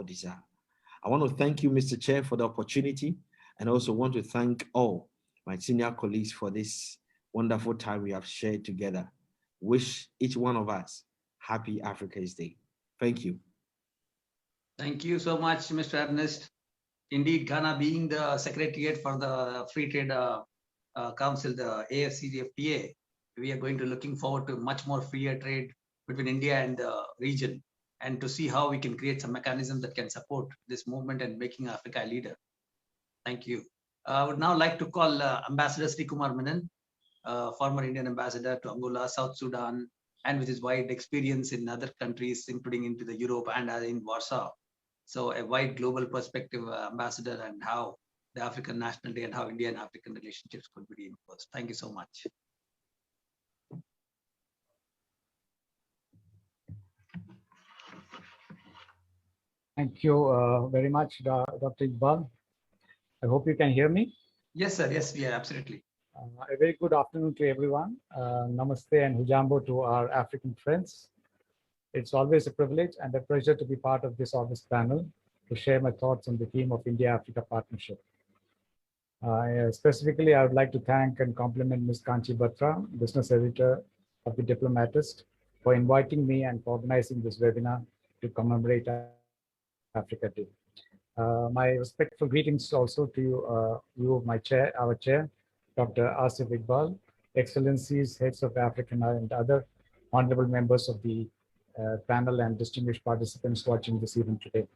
desire. I want to thank you, Mr. Chair, for the opportunity, and also want to thank all my senior colleagues for this wonderful time we have shared together. Wish each one of us happy Africa's Day. Thank you. Thank you so much, Mr. Ernest. Indeed, Ghana being the secretariat for the Free Trade Council, the AFCFTA, we are going to looking forward to much more freer trade between India and the region, and to see how we can create some mechanisms that can support this movement and making Africa a leader. Thank you. I would now like to call Ambassador Srikumar Menon, former Indian ambassador to Angola, South Sudan, and with his wide experience in other countries, including into the Europe and in Warsaw. So a wide global perspective ambassador, and how the African National Day and how India and African relationships could be reinforced. Thank you so much. Thank you very much, Dr. Iqbal. I hope you can hear me. Yes, sir. Yes, we are absolutely. A very good afternoon to everyone. Namaste and hujambo to our African friends. It's always a privilege and a pleasure to be part of this August panel to share my thoughts on the theme of India-Africa partnership. Specifically, I would like to thank and compliment Ms. Kanchi Batra, business editor of the Diplomatist, for inviting me and for organizing this webinar to commemorate Africa Day. My respectful greetings also to you, our chair, Dr. Asif Iqbal, Excellencies, heads of African and other honorable members of the panel and distinguished participants watching this event today.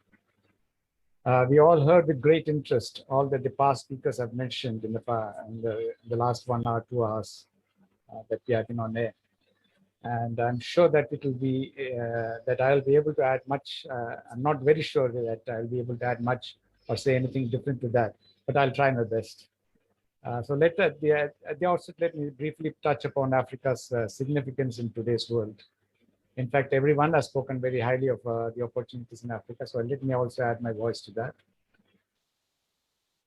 We all heard with great interest all that the past speakers have mentioned in the last 1 hour, 2 hours that we have been on air. And I'm sure that it will be, that I'll be able to add much. I'm not very sure that I'll be able to add much or say anything different to that, but I'll try my best. So at the outset, let me briefly touch upon Africa's significance in today's world. In fact, everyone has spoken very highly of the opportunities in Africa, so let me also add my voice to that.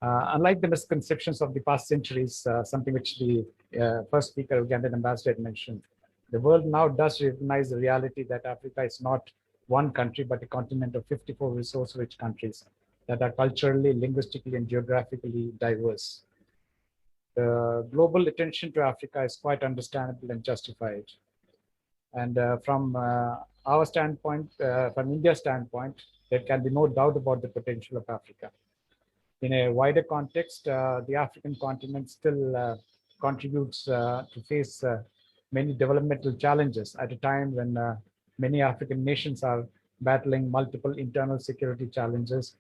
Unlike the misconceptions of the past centuries, something which the first speaker, Ugandan ambassador, had mentioned, the world now does recognize the reality that Africa is not one country, but a continent of 54 resource-rich countries that are culturally, linguistically, and geographically diverse. The global attention to Africa is quite understandable and justified. And from our standpoint, from India's standpoint, there can be no doubt about the potential of Africa. In a wider context, the African continent still contributes to face many developmental challenges at a time when many African nations are battling multiple internal security challenges